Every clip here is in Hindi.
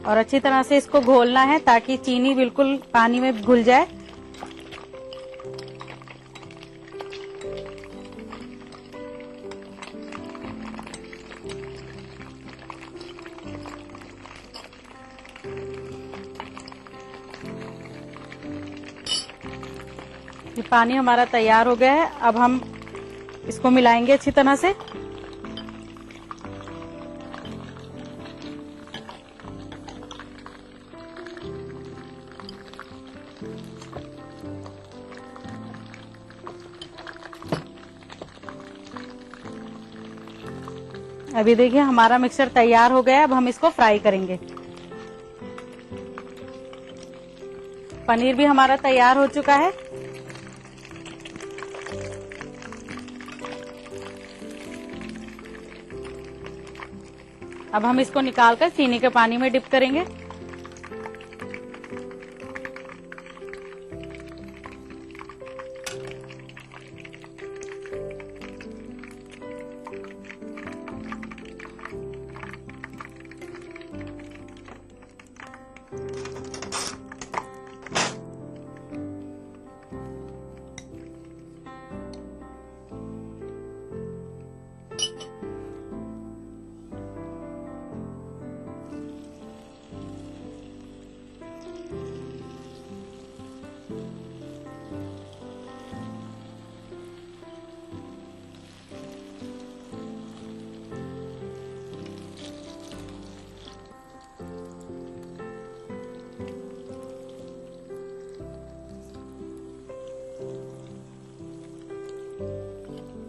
और अच्छी तरह से इसको घोलना है ताकि चीनी बिल्कुल पानी में घुल जाए। ये पानी हमारा तैयार हो गया है। अब हम इसको मिलाएंगे अच्छी तरह से। अभी देखिए हमारा मिक्सचर तैयार हो गया है। अब हम इसको फ्राई करेंगे। पनीर भी हमारा तैयार हो चुका है। अब हम इसको निकालकर चीनी के पानी में डिप करेंगे।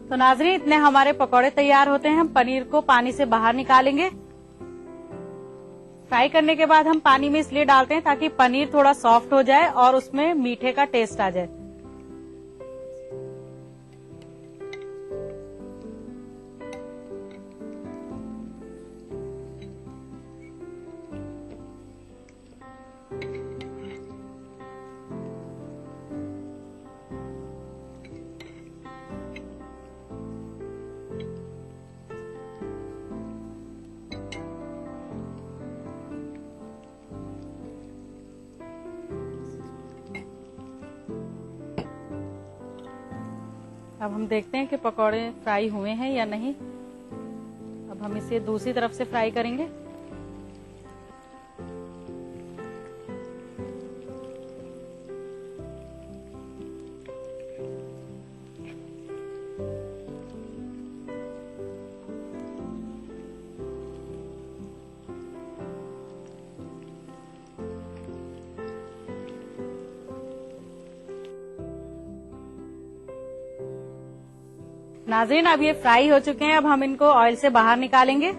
तो नाज़रीन, इतने हमारे पकौड़े तैयार होते हैं। हम पनीर को पानी से बाहर निकालेंगे। फ्राई करने के बाद हम पानी में इसलिए डालते हैं ताकि पनीर थोड़ा सॉफ्ट हो जाए और उसमें मीठे का टेस्ट आ जाए। अब हम देखते हैं कि पकौड़े फ्राई हुए हैं या नहीं। अब हम इसे दूसरी तरफ से फ्राई करेंगे। नाज़रीन, अब ये फ्राई हो चुके हैं। अब हम इनको ऑयल से बाहर निकालेंगे।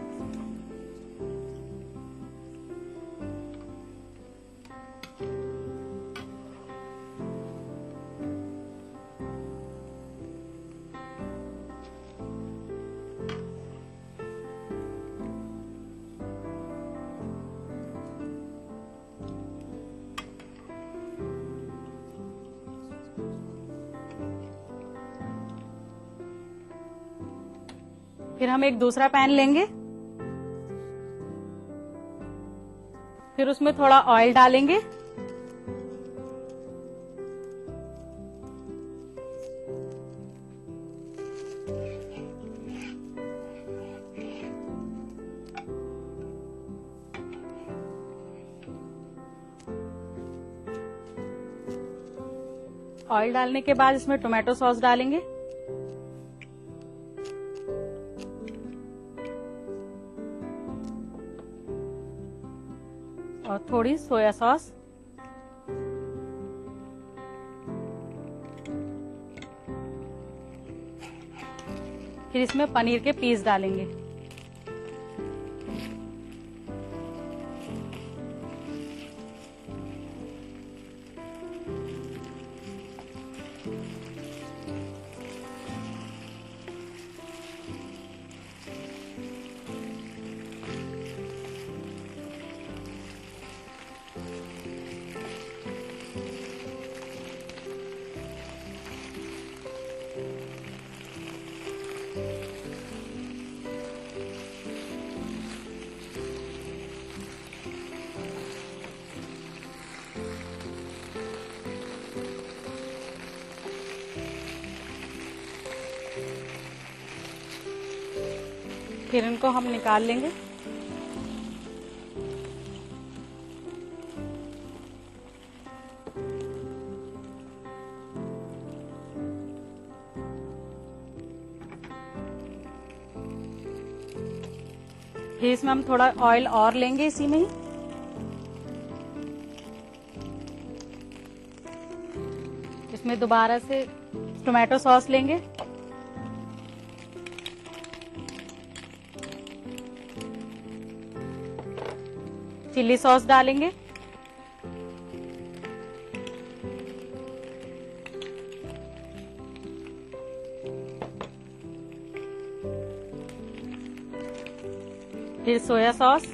फिर हम एक दूसरा पैन लेंगे। फिर उसमें थोड़ा ऑयल डालेंगे। ऑयल डालने के बाद इसमें टोमेटो सॉस डालेंगे। और थोड़ी सोया सॉस। फिर इसमें पनीर के पीस डालेंगे। फिर इनको हम निकाल लेंगे। फिर इसमें हम थोड़ा ऑयल और लेंगे इसी में ही। इसमें दोबारा से टोमेटो सॉस लेंगे। चिल्ली सॉस डालेंगे। फिर सोया सॉस,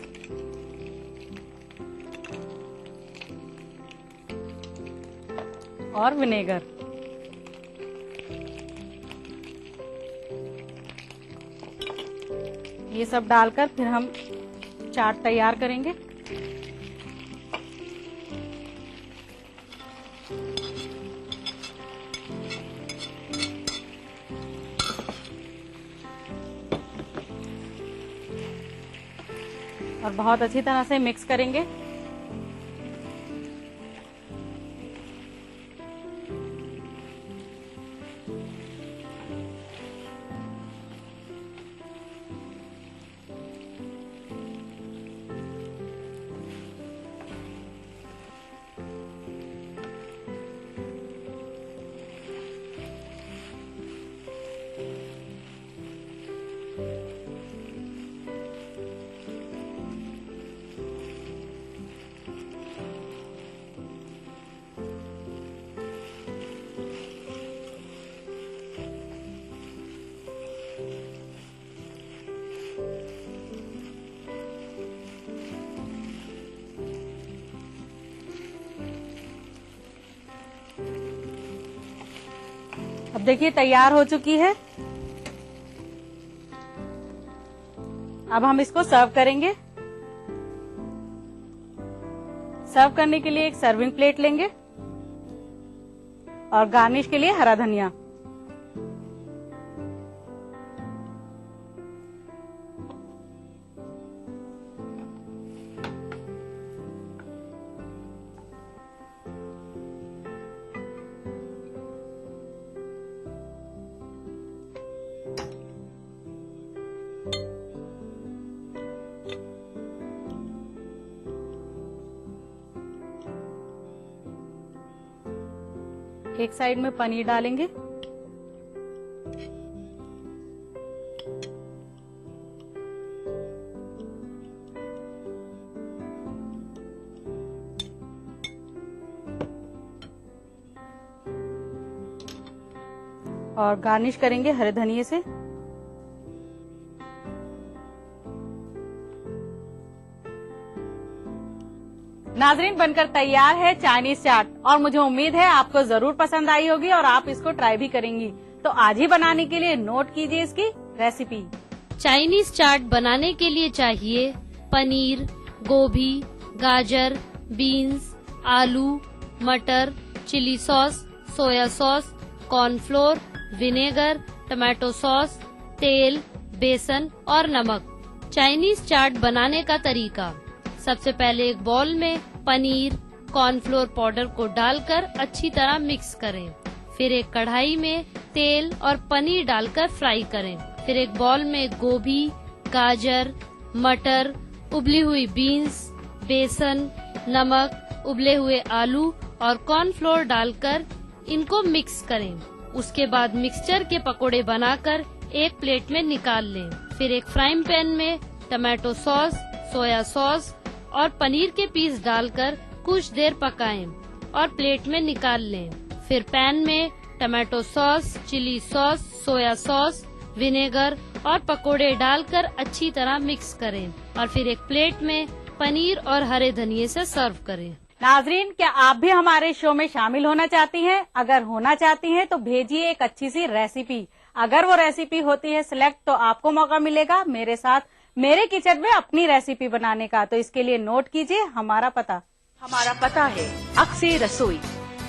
और विनेगर। ये सब डालकर फिर हम चाट तैयार करेंगे। और बहुत अच्छी तरह से मिक्स करेंगे। अब देखिए तैयार हो चुकी है। अब हम इसको सर्व करेंगे। सर्व करने के लिए एक सर्विंग प्लेट लेंगे और गार्निश के लिए हरा धनिया। एक साइड में पनीर डालेंगे। और गार्निश करेंगे हरे धनिये से। नाजरीन, बनकर तैयार है चाइनीज चाट और मुझे उम्मीद है आपको जरूर पसंद आई होगी और आप इसको ट्राई भी करेंगी। तो आज ही बनाने के लिए नोट कीजिए इसकी रेसिपी। चाइनीज चाट बनाने के लिए चाहिए पनीर, गोभी, गाजर, बीन्स, आलू, मटर, chilli sauce, soya sauce, cornflour, vinegar, tomato sauce, तेल, बेसन और नमक। चाइनीज चाट बनाने का तरीका: सबसे पहले एक बाउल में पनीर, कॉर्नफ्लोर पाउडर को डालकर अच्छी तरह मिक्स करें। फिर एक कढ़ाई में तेल और पनीर डालकर फ्राई करें। फिर एक बाउल में गोभी, गाजर, मटर, उबली हुई बीन्स, बेसन, नमक, उबले हुए आलू और कॉर्नफ्लोर डालकर इनको मिक्स करें। उसके बाद मिक्सचर के पकोड़े बनाकर एक प्लेट में निकाल लें। फिर एक फ्राइंग पैन में टमाटो सॉस, सोया सॉस और पनीर के पीस डालकर कुछ देर पकाएं और प्लेट में निकाल लें। फिर पैन में tomato sauce, chilli sauce, soya sauce, vinegar और पकोड़े डालकर अच्छी तरह मिक्स करें और फिर एक प्लेट में पनीर और हरे धनिये से सर्व करें। नाजरीन, क्या आप भी हमारे शो में शामिल होना चाहती हैं? अगर होना चाहती हैं तो भेजिए एक अच्छी सी रेसिपी। अगर वो रेसिपी होती है सिलेक्ट तो आपको मौका मिलेगा मेरे साथ मेरे किचन में अपनी रेसिपी बनाने का। तो इसके लिए नोट कीजिए हमारा पता। हमारा पता है अक्से रसोई,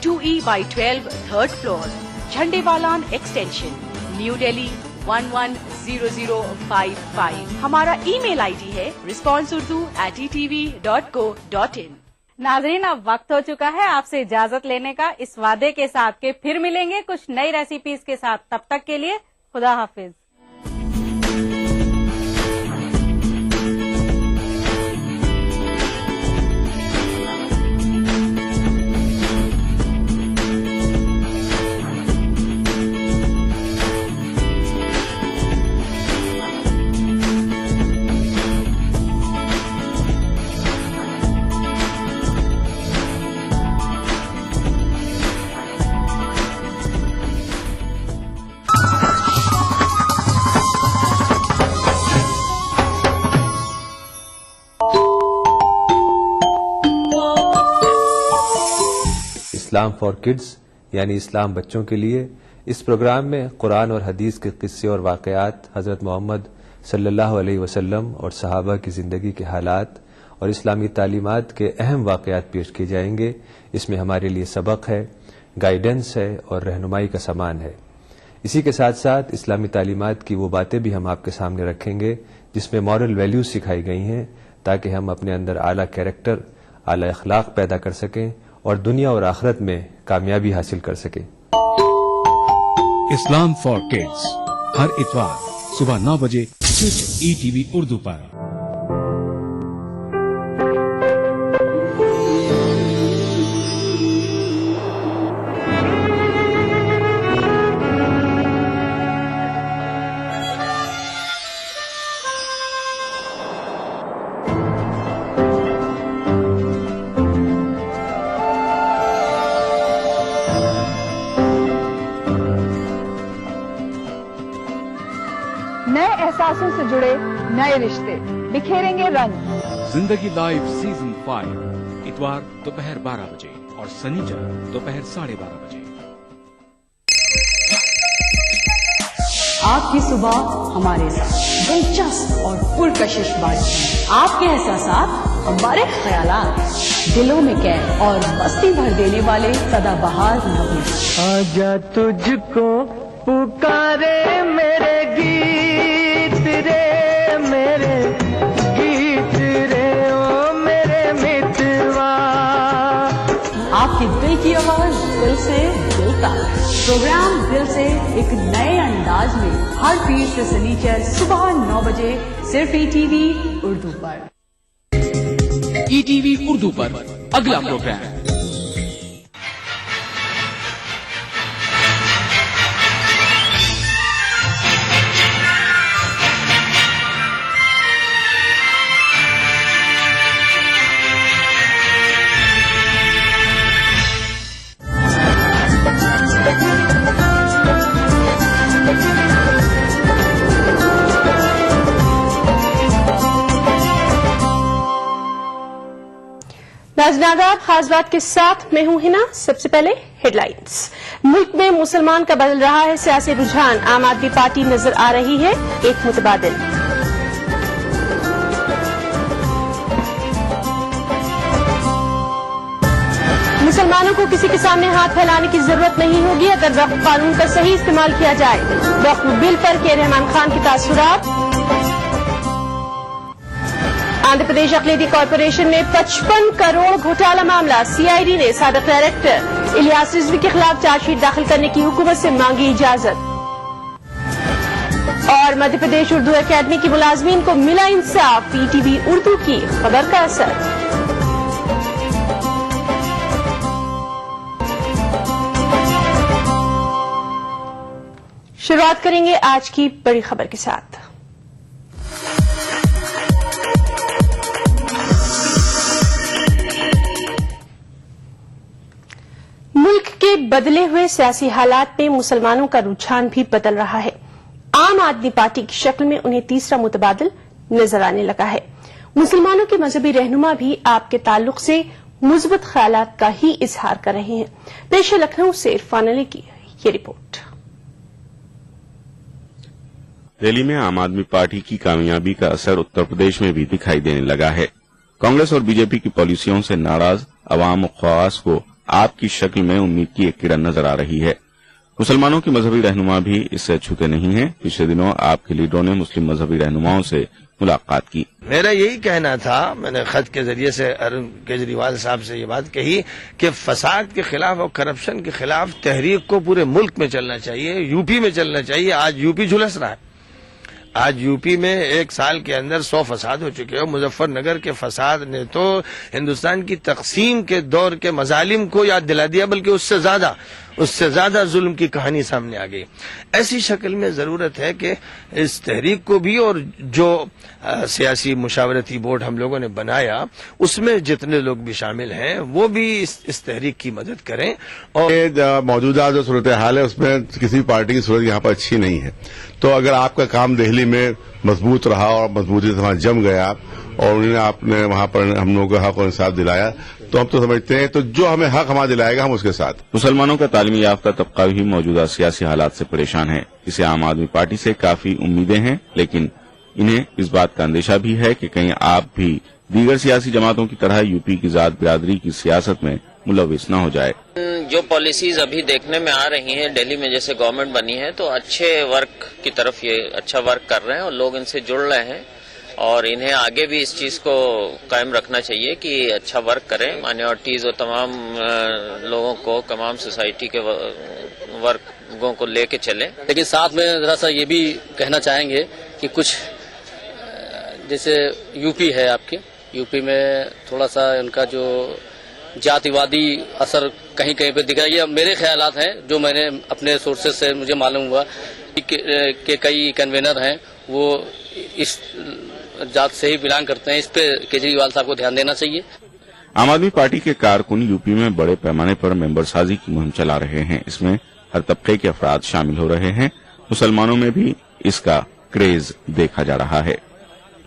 2E/12 3rd floor, Jhandewalan extension, new Delhi 910055। हमारा ईमेल आईडी है responseurdu@etv.co.in। नाजरीन, अब वक्त हो चुका है आपसे इजाजत लेने का, इस वादे के साथ कि फिर मिलेंगे कुछ नई रेसिपीज के साथ। तब तक के लिए खुदा हाफिज। इस्लाम फॉर किड्स यानी इस्लाम बच्चों के लिए, इस प्रोग्राम में कुरान और हदीस के किस्से और वाक़यात, हज़रत मोहम्मद सल्लल्लाहु अलैहि वसल्लम और सहाबा की ज़िंदगी के हालात और इस्लामी तालीमात के अहम वाक़यात पेश किए जाएंगे। इसमें हमारे लिए सबक है, गाइडेंस है और रहनुमाई का सामान है। इसी के साथ साथ इस्लामी तालीमात की वो बातें भी हम आपके सामने रखेंगे जिसमें मॉरल वैल्यूज सिखाई गई हैं, ताकि हम अपने अंदर आला कैरेक्टर, आला अखलाक पैदा कर सकें और दुनिया और आखिरत में कामयाबी हासिल कर सकें। इस्लाम फॉर किड्स हर इतवार सुबह 9 बजे सिर्फ ETV उर्दू पर। नए एहसासों से जुड़े नए रिश्ते बिखेरेंगे रंग। जिंदगी लाइव सीजन 5 इतवार दोपहर 12 बजे और शनिवार दोपहर 12:30 बजे। आपकी सुबह हमारे साथ दिलचस्प और पुरकशिश बातचीत, आपके एहसासात हमारे ख्यालात, दिलों में कैद और मस्ती भर देने वाले सदाबहार नगमे। आजा तुझको पुकारे मेरे गीत रे, मेरे गीत रे ओ मेरे मितवा। आपकी दिल की आवाज दिल से दिल तक। प्रोग्राम दिल से एक नए अंदाज में हर पीर से शनिचर सुबह 9 बजे सिर्फ ETV उर्दू पर। ETV उर्दू पर अगला प्रोग्राम नाज़नादाब खास बात के साथ मैं हूं हिना। सबसे पहले हेडलाइंस। मुल्क में मुसलमान का बदल रहा है सियासी रुझान, आम आदमी पार्टी नजर आ रही है एक मुतबादिल। मुसलमानों को किसी के सामने हाथ फैलाने की जरूरत नहीं होगी अगर वक्फ कानून का सही इस्तेमाल किया जाए। वक्फ बिल पर के रहमान खान के तासुरात। आंध्र प्रदेश अकलीती कॉरपोरेशन में 55 करोड़ घोटाला मामला, CID ने साबिक डायरेक्टर इलियास रिजवी के खिलाफ चार्जशीट दाखिल करने की हुकूमत से मांगी इजाजत। और मध्य प्रदेश उर्दू अकेडमी की मुलाजमीन को मिला इंसाफ, ETV उर्दू की खबर का असर। शुरुआत करेंगे आज की बड़ी खबर के साथ। मुल्क के बदले हुए सियासी हालात में मुसलमानों का रुझान भी बदल रहा है। आम आदमी पार्टी की शक्ल में उन्हें तीसरा मुतबादिल नजर आने लगा है। मुसलमानों के मजहबी रहनुमा भी आपके ताल्लुक से मुस्बत ख्यालात का ही इजहार कर रहे हैं। पेश है लखनऊ से इरफान अली की ये रिपोर्ट। रैली में आम आदमी पार्टी की कामयाबी का असर उत्तर प्रदेश में भी दिखाई देने लगा है। कांग्रेस और बीजेपी की पॉलिसियों से नाराज अवाम ख्वास को आपकी शक्ल में उम्मीद की एक किरण नजर आ रही है। मुसलमानों के मजहबी रहनुमा भी इससे अछूते नहीं हैं। पिछले दिनों आपके लीडरों ने मुस्लिम मजहबी रहनुमाओं से मुलाकात की। मेरा यही कहना था, मैंने खत के जरिए से अरुण केजरीवाल साहब से ये बात कही कि फसाद के खिलाफ और करप्शन के खिलाफ तहरीक को पूरे मुल्क में चलना चाहिए, यूपी में चलना चाहिए। आज यूपी झुलस रहा है। आज यूपी में एक साल के अंदर 100 फसाद हो चुके हैं। मुजफ्फरनगर के फसाद ने तो हिंदुस्तान की तकसीम के दौर के मजालिम को याद दिला दिया, बल्कि उससे ज्यादा जुल्म की कहानी सामने आ गई। ऐसी शक्ल में जरूरत है कि इस तहरीक को भी, और जो सियासी मुशावरती बोर्ड हम लोगों ने बनाया उसमें जितने लोग भी शामिल हैं वो भी इस तहरीक की मदद करें। और मौजूदा जो सूरत हाल है उसमें किसी पार्टी की सूरत यहाँ पर अच्छी नहीं है। तो अगर आपका काम दिल्ली में मजबूत रहा और मजबूती से वहां जम गया और उन्होंने आपने वहां पर हम लोगों को हक और इंसाफ दिलाया, तो हम तो समझते हैं तो जो हमें हक हमारा दिलाएगा हम उसके साथ। मुसलमानों का तालीमी याफ्ता तबका भी मौजूदा सियासी हालात से परेशान है। इसे आम आदमी पार्टी से काफी उम्मीदें हैं, लेकिन इन्हें इस बात का अंदेशा भी है कि कहीं आप भी दीगर सियासी जमातों की तरह यूपी की जात बिरादरी की सियासत में मुलविस न हो जाए। जो पॉलिसीज अभी देखने में आ रही हैं, दिल्ली में जैसे गवर्नमेंट बनी है तो अच्छे वर्क की तरफ ये अच्छा वर्क कर रहे हैं और लोग इनसे जुड़ रहे हैं और इन्हें आगे भी इस चीज को कायम रखना चाहिए कि अच्छा वर्क करें, माइनॉरिटीज और तमाम लोगों को, तमाम सोसाइटी के वर्गों को लेके चलें। लेकिन साथ में जरा सा ये भी कहना चाहेंगे कि कुछ जैसे यूपी है आपके, यूपी में थोड़ा सा उनका जो जातिवादी असर कहीं कहीं पे दिख रहा है। ये मेरे ख्यालात हैं, जो मैंने अपने सोर्सेज से मुझे मालूम हुआ कि कई कन्वेनर हैं वो इस जात से ही बिलोंग करते हैं। इस पे केजरीवाल साहब को ध्यान देना चाहिए। आम आदमी पार्टी के कारकुन यूपी में बड़े पैमाने पर मेंबर साजी की मुहिम चला रहे हैं। इसमें हर तबके के अफराद शामिल हो रहे हैं। मुसलमानों में भी इसका क्रेज देखा जा रहा है,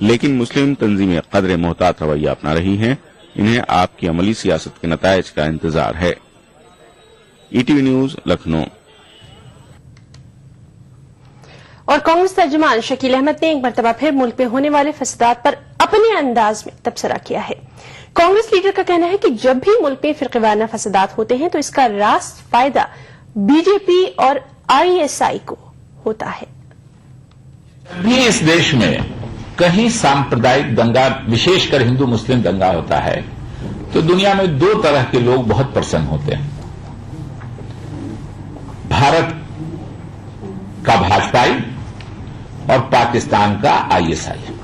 लेकिन मुस्लिम तंजीमें कदरे मोहतात रवैया अपना रही हैं। इन्हें आपकी अमली सियासत के नतायज का इंतजार है। ETV news, Lucknow. और कांग्रेस तर्जुमान शकील अहमद ने एक मरतबा फिर मुल्क में होने वाले फसादात पर अपने अंदाज में तबसरा किया है। कांग्रेस लीडर का कहना है कि जब भी मुल्क में फिरक़ेवाराना फसादात होते हैं तो इसका रास्त फायदा बीजेपी और आईएसआई को होता है। भी इस देश में कहीं सांप्रदायिक दंगा, विशेषकर हिंदू मुस्लिम दंगा होता है तो दुनिया में दो तरह के लोग बहुत प्रसन्न होते हैं, भारत का भाजपाई और पाकिस्तान का आईएसआई।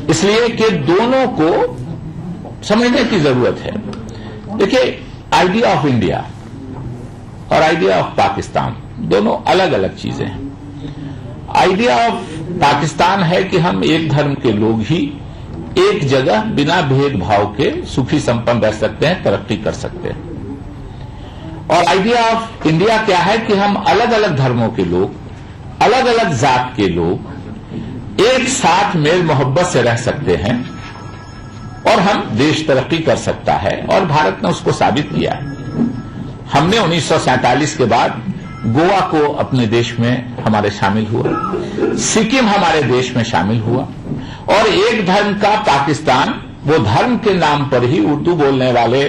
इसलिए कि दोनों को समझने की जरूरत है। देखिए, आइडिया ऑफ इंडिया और आइडिया ऑफ पाकिस्तान दोनों अलग अलग चीजें हैं। आइडिया ऑफ पाकिस्तान है कि हम एक धर्म के लोग ही एक जगह बिना भेदभाव के सुखी संपन्न रह सकते हैं, तरक्की कर सकते हैं। और आइडिया ऑफ इंडिया क्या है कि हम अलग अलग धर्मों के लोग, अलग अलग जात के लोग एक साथ मेल मोहब्बत से रह सकते हैं और हम देश तरक्की कर सकता है। और भारत ने उसको साबित किया है। हमने 1947 के बाद गोवा को अपने देश में हमारे शामिल हुआ, सिक्किम हमारे देश में शामिल हुआ और एक धर्म का पाकिस्तान, वो धर्म के नाम पर ही उर्दू बोलने वाले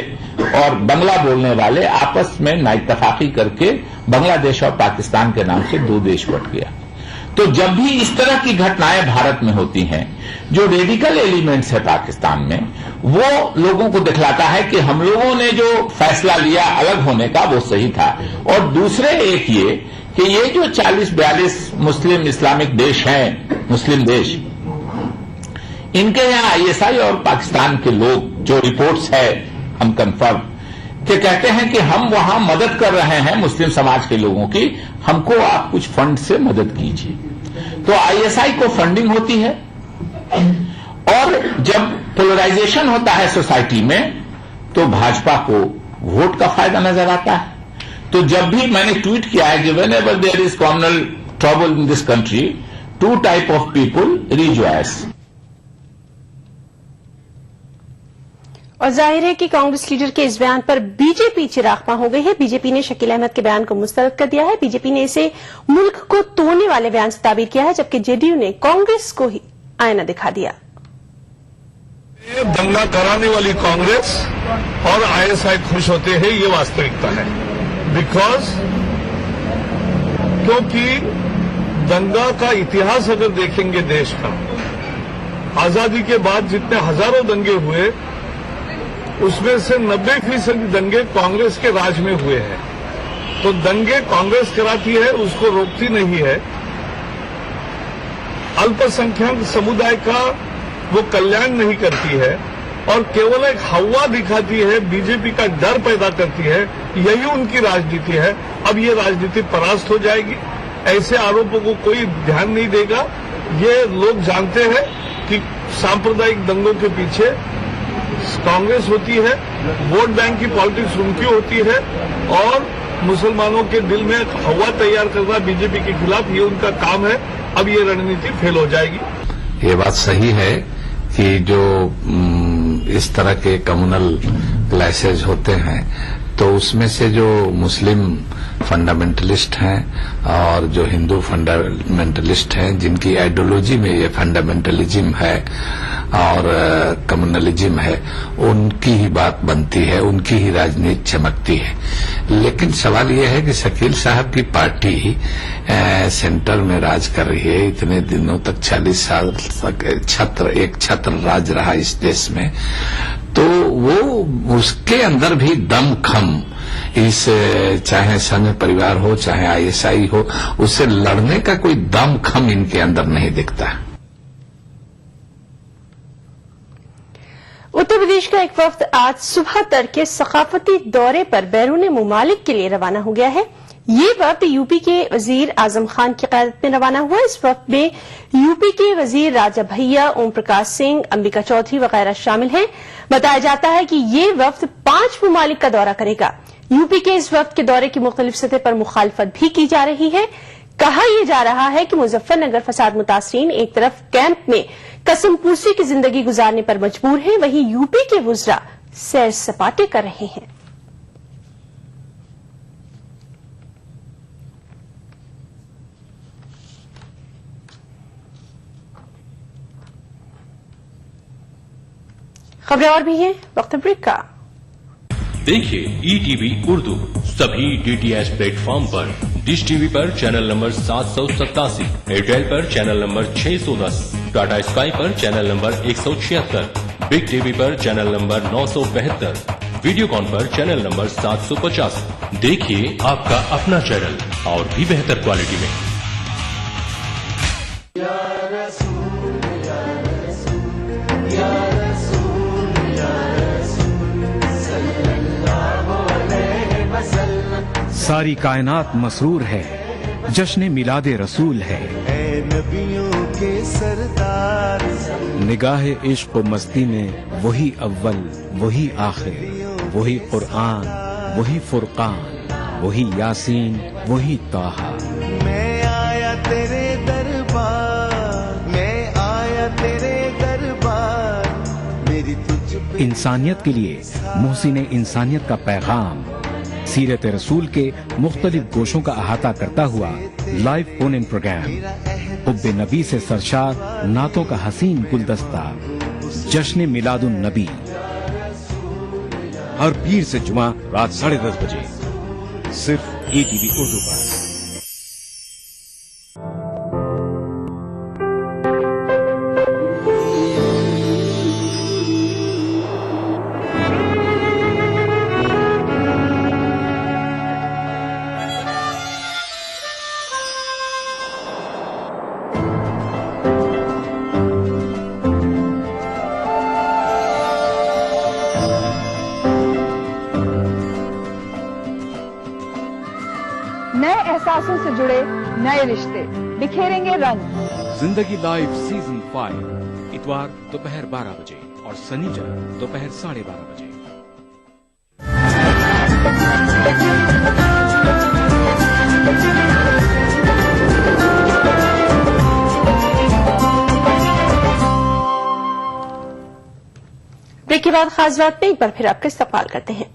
और बंगला बोलने वाले आपस में नाइतफाकी करके बांग्लादेश और पाकिस्तान के नाम से दो देश बंट गया। तो जब भी इस तरह की घटनाएं भारत में होती हैं, जो रेडिकल एलिमेंट्स है पाकिस्तान में, वो लोगों को दिखलाता है कि हम लोगों ने जो फैसला लिया अलग होने का वो सही था। और दूसरे एक ये कि ये जो 40-42 मुस्लिम इस्लामिक देश हैं, मुस्लिम देश, इनके यहाँ आईएसआई और पाकिस्तान के लोग, जो रिपोर्ट्स है हम कंफर्म कि कहते हैं कि हम वहां मदद कर रहे हैं मुस्लिम समाज के लोगों की, हमको आप कुछ फंड से मदद कीजिए। तो आईएसआई को फंडिंग होती है और जब पोलराइजेशन होता है सोसाइटी में तो भाजपा को वोट का फायदा नजर आता है। तो जब भी मैंने ट्वीट किया है कि whenever there is communal trouble in this country, two type of people rejoice. और जाहिर है कि कांग्रेस लीडर के इस बयान पर बीजेपी चिरागपां हो गई है। बीजेपी ने शकील अहमद के बयान को मुस्तरद कर दिया है। बीजेपी ने इसे मुल्क को तोड़ने वाले बयान से ताबीर किया है, जबकि जेडीयू ने कांग्रेस को ही आईना दिखा दिया। ये दंगा कराने वाली कांग्रेस और आईएसआई खुश होते हैं, ये वास्तविकता है। बिकॉज क्योंकि दंगा का इतिहास अगर देखेंगे देश का, आजादी के बाद जितने हजारों दंगे हुए उसमें से 90% दंगे कांग्रेस के राज में हुए हैं। तो दंगे कांग्रेस कराती है, उसको रोकती नहीं है। अल्पसंख्यक समुदाय का वो कल्याण नहीं करती है और केवल एक हवा दिखाती है, बीजेपी का डर पैदा करती है। यही उनकी राजनीति है। अब ये राजनीति परास्त हो जाएगी। ऐसे आरोपों को कोई ध्यान नहीं देगा। ये लोग जानते हैं कि सांप्रदायिक दंगों के पीछे कांग्रेस होती है, वोट बैंक की पॉलिटिक्स उनकी होती है और मुसलमानों के दिल में हवा तैयार करना बीजेपी के खिलाफ, ये उनका काम है। अब ये रणनीति फेल हो जाएगी। ये बात सही है कि जो इस तरह के कम्युनल क्लैशेज होते हैं तो उसमें से जो मुस्लिम फंडामेंटलिस्ट हैं और जो हिंदू फंडामेंटलिस्ट हैं, जिनकी आइडियोलॉजी में ये फंडामेंटलिज्म है और कम्युनलिज्म है, उनकी ही बात बनती है, उनकी ही राजनीति चमकती है। लेकिन सवाल यह है कि शकील साहब की पार्टी सेंटर में राज कर रही है। इतने दिनों तक 40 साल तक एक छत्र राज रहा इस देश में, तो वो उसके अंदर भी दमखम, इस चाहे संघ परिवार हो चाहे आईएसआई हो, उससे लड़ने का कोई दमखम इनके अंदर नहीं दिखता। उत्तर प्रदेश का एक वफ्द आज सुबह तड़के सकाफती दौरे पर बैरून मुमालिक के लिए रवाना हो गया है। ये वफ्द यूपी के वजीर आजम खान की क़यादत में रवाना हुआ। इस वफ्द में यूपी के वजीर राजा भैया, ओम प्रकाश सिंह, अंबिका चौधरी वगैरह शामिल हैं। बताया जाता है कि ये वफ्द 5 मुमालिक का दौरा करेगा। यूपी के इस वफ्द के दौरे की मुख्तलिफ सतह पर मुखालफत भी की जा रही है। कहा यह जा रहा है कि मुजफ्फरनगर फसाद मुतासरीन एक तरफ कैंप में कसम पूसी की जिंदगी गुजारने पर मजबूर हैं, वहीं यूपी के वुज़रा सैर सपाटे कर रहे हैं। खबरें और भी हैं, वक्त ब्रेक का। देखिए ईटीवी उर्दू सभी डीटीएच प्लेटफॉर्म पर, डिश टीवी पर चैनल नंबर 787, एयरटेल पर चैनल नंबर 610, टाटा स्काई पर चैनल नंबर 176, बिग टीवी पर चैनल नंबर 972, वीडियोकॉन पर चैनल नंबर 750। देखिए आपका अपना चैनल और भी बेहतर क्वालिटी में। सारी कायनात मसरूर है, जश्न मिलादे रसूल है। नबियों के सरदार, निगाहे इश्क व मस्ती में वही अव्वल वही आखिर, वही कुरआन वही फुरकान, वही यासीन वही ताहा। मैं आया तेरे दरबार, मैं आया तेरे दरबार, मेरी तुझ पे। इंसानियत के लिए मोहसिन इंसानियत का पैगाम, सीरत रसूल के मुख्तलिफ गोशों का अहाता करता हुआ लाइव फोन इन प्रोग्राम, हुब्बे नबी से सरशार नातों का हसीन गुलदस्ता, जश्न मिलादुन नबी, हर पीर से जुमा रात 10:30 बजे सिर्फ ईटीवी उर्दू पर। नए एहसासों से जुड़े नए रिश्ते बिखेरेंगे रंग। जिंदगी लाइव सीजन 5 इतवार दोपहर 12 बजे और शनिवार दोपहर 12:30 बजे। ब्रेक के बाद खास बात में एक बार फिर आपका इस्तकबाल करते हैं।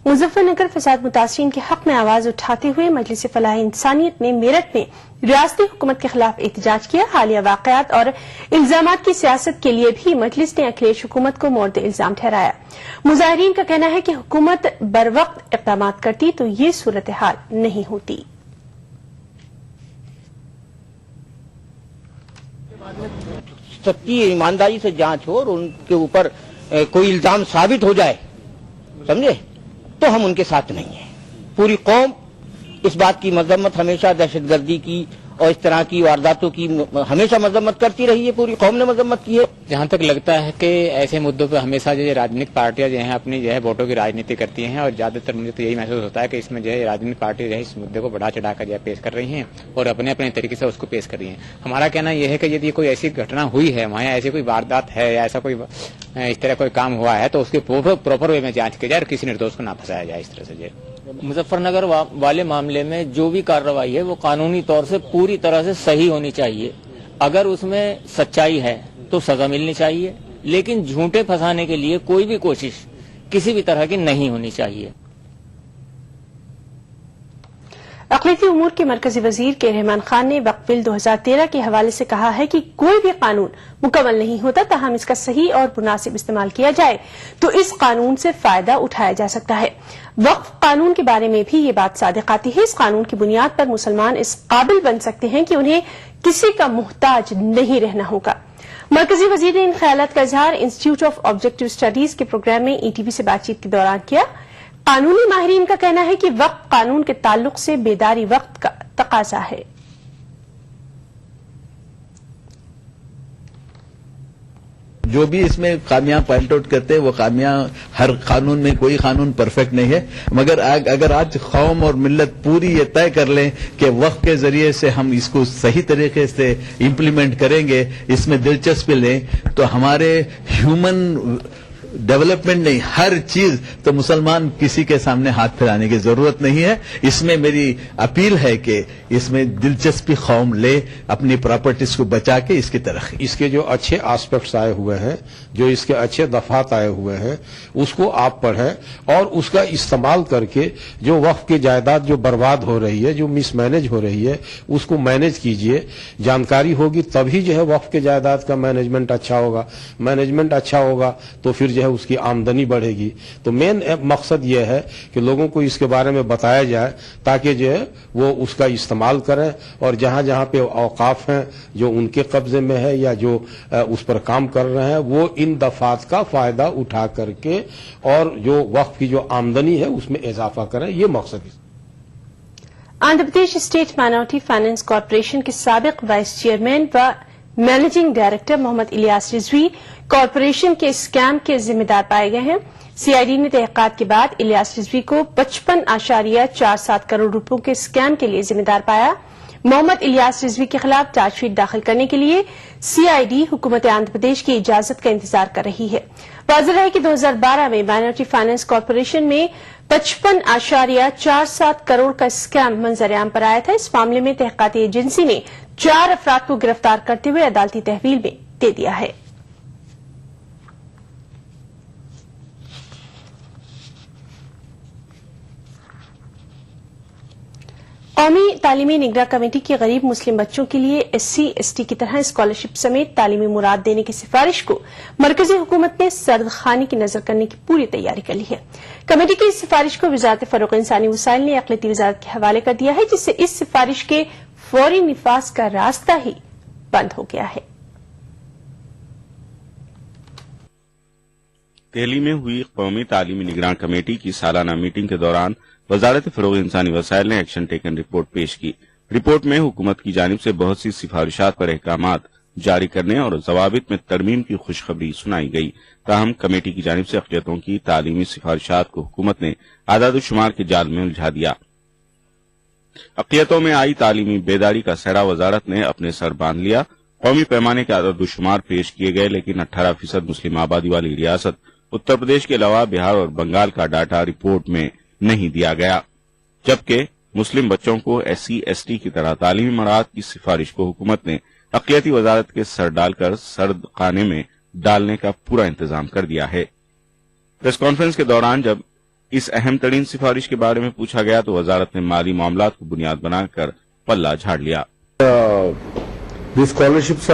मुजफ्फरनगर फसाद मुतासरीन के हक में आवाज उठाते हुए मजलिस फलाह इंसानियत ने मेरठ में रियासती हुकूमत के खिलाफ एहतजाज किया। हालिया वाकयात और इल्जामात की सियासत के लिए भी मजलिस ने अखिलेश हुकूमत को मोर्द इल्जाम ठहराया। मुजाहिरीन का कहना है कि हुकूमत बर वक्त इक़दाम करती तो ये सूरत हाल नहीं होती। सच्ची ईमानदारी से जांच हो और उनके ऊपर कोई इल्जाम साबित हो जाए, समझे, तो हम उनके साथ नहीं हैं। पूरी कौम इस बात की मजम्मत हमेशा दहशतगर्दी की और इस तरह की वारदातों की हमेशा मजम्मत करती रही है, पूरी कौम ने मजम्मत की है। जहाँ तक लगता है कि ऐसे मुद्दों पर हमेशा जो राजनीतिक पार्टियां जो है अपनी जो है वोटों की राजनीति करती हैं और ज्यादातर मुझे तो यही महसूस होता है कि इसमें जो है राजनीतिक पार्टी जो है इस मुद्दे को बढ़ा चढ़ाकर जो है पेश कर रही हैं और अपने अपने तरीके से उसको पेश कर रही हैं। हमारा कहना यह है कि यदि कोई ऐसी घटना हुई है, वहाँ ऐसी कोई वारदात है या ऐसा कोई इस तरह कोई काम हुआ है तो उसके प्रॉपर वे में जांच की जाए और किसी निर्दोष को ना फंसाया जाए। इस तरह से जो मुजफ्फरनगर वाले मामले में जो भी कार्रवाई है वो कानूनी तौर से पूरी तरह से सही होनी चाहिए। अगर उसमें सच्चाई है तो सजा मिलनी चाहिए, लेकिन झूठे फंसाने के लिए कोई भी कोशिश किसी भी तरह की नहीं होनी चाहिए। अक़लियती उमूर के मरकजी वजीर के रहमान खान ने वक्फ बिल 2013 के हवाले से कहा है कि कोई भी कानून मुकम्मल नहीं होता, ताहम इसका सही और मुनासिब इस्तेमाल किया जाए तो इस कानून से फायदा उठाया जा सकता है। वक्फ कानून के बारे में भी ये बात सादिक आती है। इस कानून की बुनियाद पर मुसलमान इस काबिल बन सकते हैं कि उन्हें किसी का मुहताज नहीं रहना होगा। मरकजी वजीर ने इन ख्यालात का इजहार इंस्टीट्यूट ऑफ ऑब्जेक्टिव स्टडीज के प्रोग्राम में ईटीवी से बातचीत के दौरान किया। कानूनी माहिरीन का कहना है कि वक्फ कानून के ताल्लुक से बेदारी वक्त का तकाजा है। जो भी इसमें खामियां पॉइंट आउट करते हैं वो खामियां हर कानून में, कोई कानून परफेक्ट नहीं है, मगर अगर आज कौम और मिल्लत पूरी ये तय कर लें कि वक्फ के जरिए से हम इसको सही तरीके से इम्प्लीमेंट करेंगे, इसमें दिलचस्पी लें, तो हमारे ह्यूमन डेवलपमेंट नहीं, हर चीज तो मुसलमान किसी के सामने हाथ फैलाने की जरूरत नहीं है। इसमें मेरी अपील है कि इसमें दिलचस्पी कौम ले, अपनी प्रॉपर्टीज को बचा के इसकी तरक्की। इसके जो अच्छे एस्पेक्ट्स आए हुए हैं, जो इसके अच्छे दफात आए हुए हैं, उसको आप पढ़ें और उसका इस्तेमाल करके जो वक्फ की जायदाद जो बर्बाद हो रही है, जो मिसमैनेज हो रही है, उसको मैनेज कीजिए। जानकारी होगी तभी जो है वक्फ के जायदाद का मैनेजमेंट अच्छा होगा। मैनेजमेंट अच्छा होगा तो फिर जो है उसकी आमदनी बढ़ेगी। तो मेन मकसद यह है कि लोगों को इसके बारे में बताया जाए ताकि जो है वो उसका इस्तेमाल करें और जहां जहां पे औकाफ हैं जो उनके कब्जे में है या जो उस पर काम कर रहे हैं वो इन दफात का फायदा उठा करके और जो वक्फ की जो आमदनी है उसमें इजाफा करें, ये मकसद है। Andhra Pradesh state minority finance corporation के साबिक वाइस चेयरमैन व managing director Mohammad Ilyas Rizvi corporation के स्कैम के जिम्मेदार पाए गए हैं। सीआईडी ने तहकीकात के बाद इलियास रिजवी को 55.47 करोड़ रुपयों के स्कैम के लिए जिम्मेदार पाया। मोहम्मद इलियास रिजवी के खिलाफ चार्जशीट दाखिल करने के लिए सीआईडी हुकूमत आंध्र प्रदेश की इजाजत का इंतजार कर रही है। वाज़ेह है कि 2012 में माइनॉरिटी फाइनेंस कॉरपोरेशन में 55.47 करोड़ का स्कैम मंजर-ए-आम पर आया था। इस मामले में तहकीकाती एजेंसी ने 4 अफराद को गिरफ्तार करते हुए अदालती तहवील में दे दिया है। कौमी तालीमी निगरां कमेटी की गरीब मुस्लिम बच्चों के लिए SC/ST की तरह स्कॉलरशिप समेत तालीमी मुराद देने की सिफारिश को मरकजी हुकूमत ने सर्दखानी की नजर करने की पूरी तैयारी कर ली है। कमेटी की इस सिफारिश को वजारत फरोग़ इंसानी वसाइल ने अक़लियती वजारत के हवाले कर दिया है, जिससे इस सिफारिश के फौरी निफाज का रास्ता ही बंद हो गया है। दिल्ली में हुई कौमी तालीमी निगरान कमेटी की सालाना मीटिंग के दौरान वजारत फरोग़ इंसानी वसाइल ने एक्शन टेकन रिपोर्ट पेश की। रिपोर्ट में हुकूमत की जानिब से बहुत सी सिफारिशात पर अहकामात जारी करने और जवाबित में तरमीम की खुशखबरी सुनाई गई। ताहम कमेटी की जानिब से अक़लियतों की तालीमी सिफारिशात को हुकूमत ने आदाद-ओ-शुमार के जाल में उलझा दिया। अक़लियतों में आई तालीमी बेदारी का सहरा वजारत ने अपने सर बांध लिया। कौमी पैमाने के आदाद-ओ-शुमार पेश किए गए, लेकिन 18% मुस्लिम आबादी वाली रियासत उत्तर प्रदेश के अलावा बिहार और बंगाल का डाटा रिपोर्ट में नहीं दिया गया, जबकि मुस्लिम बच्चों को SC/ST की तरह तालीमी मराहत की सिफारिश को हुकूमत ने अक़लियती वजारत के सर डालकर सर्द खाने में डालने का पूरा इंतजाम कर दिया है। प्रेस कॉन्फ्रेंस के दौरान जब इस अहम तरीन सिफारिश के बारे में पूछा गया तो वजारत ने माली मामलात को बुनियाद बनाकर पल्ला झाड़ लिया। The scholarships